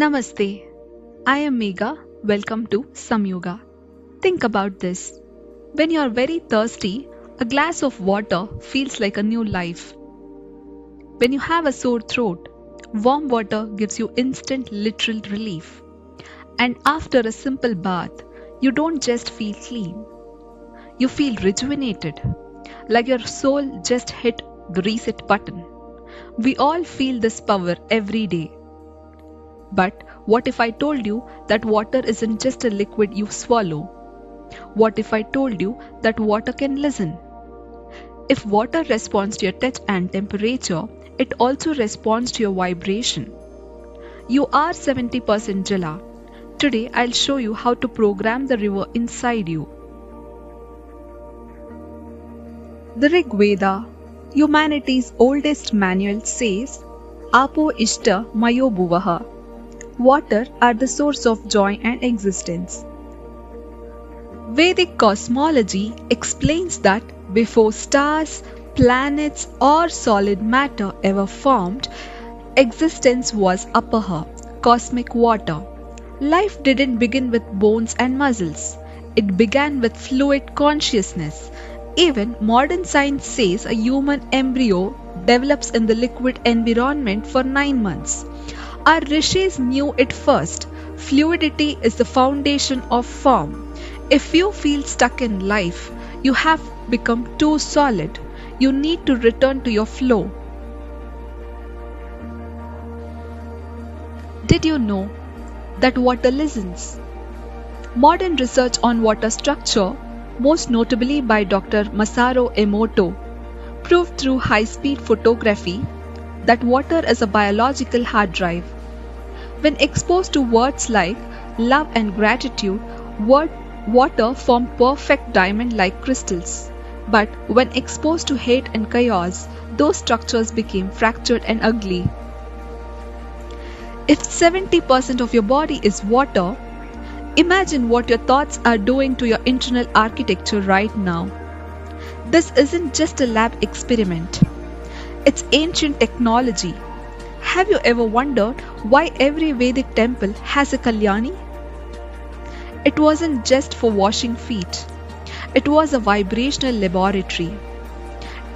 Namaste. I am Megha. Welcome to Samyoga. Think about this. When you are very thirsty, a glass of water feels like a new life. When you have a sore throat, warm water gives you instant literal relief. And after a simple bath, you don't just feel clean, you feel rejuvenated, like your soul just hit the reset button. We all feel this power every day. But what if I told you that water isn't just a liquid you swallow? What if I told you that water can listen? If water responds to your touch and temperature, it also responds to your vibration. You are 70% Jala. Today I'll show you how to program the river inside you. The Rig Veda, humanity's oldest manual, says, Apo Ishta Mayo Bhuvaha. Water are the source of joy and existence. Vedic cosmology explains that before stars, planets, or solid matter ever formed, existence was apaha, cosmic water. Life didn't begin with bones and muscles, it began with fluid consciousness. Even modern science says a human embryo develops in the liquid environment for 9 months. Our rishis knew it first. Fluidity is the foundation of form. If you feel stuck in life, you have become too solid. You need to return to your flow. Did you know that water listens? Modern research on water structure, most notably by Dr. Masaru Emoto, proved through high-speed photography that water is a biological hard drive. When exposed to words like love and gratitude, water formed perfect diamond-like crystals. But when exposed to hate and chaos, those structures became fractured and ugly. If 70% of your body is water, imagine what your thoughts are doing to your internal architecture right now. This isn't just a lab experiment. It's ancient technology. Have you ever wondered why every Vedic temple has a Kalyani? It wasn't just for washing feet. It was a vibrational laboratory.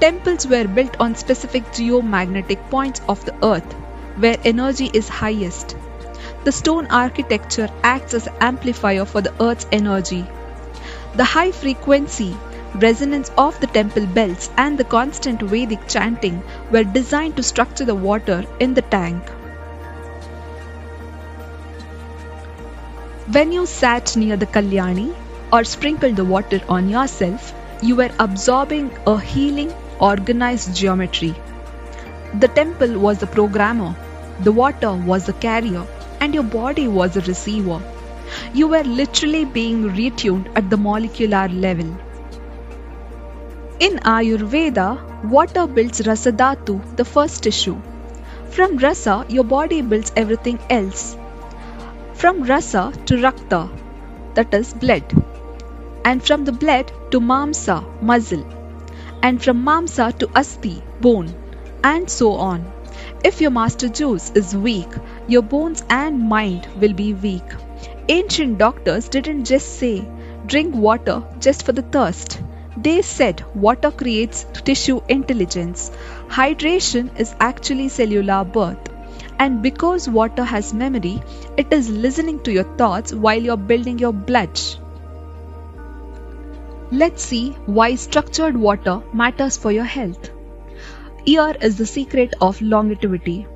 Temples were built on specific geomagnetic points of the earth, where energy is highest. The stone architecture acts as an amplifier for the earth's energy. The high frequency resonance of the temple bells and the constant Vedic chanting were designed to structure the water in the tank. When you sat near the Kalyani or sprinkled the water on yourself, you were absorbing a healing, organized geometry. The temple was the programmer, the water was the carrier, and your body was the receiver. You were literally being retuned at the molecular level. In Ayurveda, water builds Rasadhatu, the first tissue. From Rasa, your body builds everything else. From Rasa to Rakta, that is blood. And from the blood to Mamsa, muscle. And from Mamsa to Asti, bone. And so on. If your master juice is weak, your bones and mind will be weak. Ancient doctors didn't just say, drink water just for the thirst. They said water creates tissue intelligence. Hydration is actually cellular birth. And because water has memory, it is listening to your thoughts while you're building your blood. Let's see why structured water matters for your health. Here is the secret of longevity.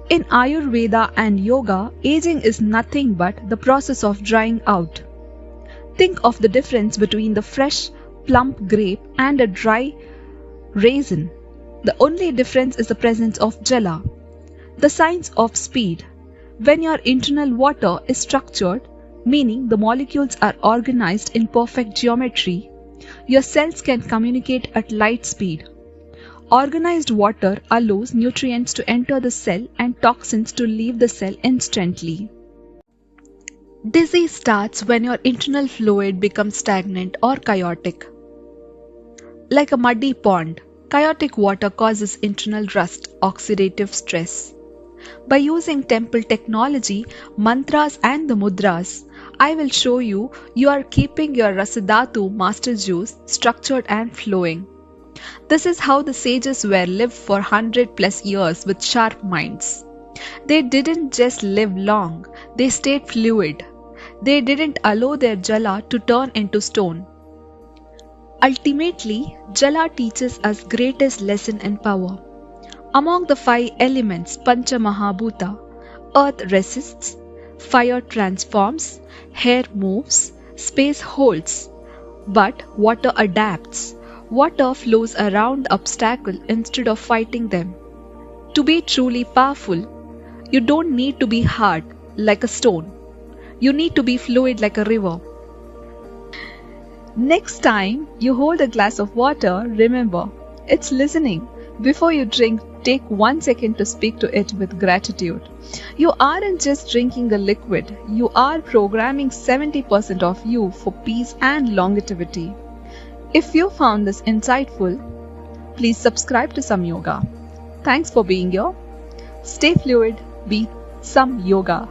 In Ayurveda and yoga, aging is nothing but the process of drying out. Think of the difference between the fresh, plump grape and a dry raisin. The only difference is the presence of jala. The science of speed. When your internal water is structured, meaning the molecules are organized in perfect geometry, your cells can communicate at light speed. Organized water allows nutrients to enter the cell and toxins to leave the cell instantly. Disease starts when your internal fluid becomes stagnant or chaotic. Like a muddy pond, chaotic water causes internal rust, oxidative stress. By using temple technology, mantras and the mudras, I will show you are keeping your Rasadhatu master juice structured and flowing. This is how the sages were lived for 100 plus years with sharp minds. They didn't just live long, they stayed fluid. They didn't allow their jala to turn into stone. Ultimately, jala teaches us greatest lesson in power. Among the five elements Pancha Mahabhuta, earth resists, fire transforms, air moves, space holds, but water adapts. Water flows around the obstacle instead of fighting them. To be truly powerful, you don't need to be hard like a stone. You need to be fluid like a river. Next time you hold a glass of water, remember, it's listening. Before you drink, take 1 second to speak to it with gratitude. You aren't just drinking a liquid, you are programming 70% of you for peace and longevity. If you found this insightful, please subscribe to Some Yoga. Thanks for being here. Stay fluid, be some yoga.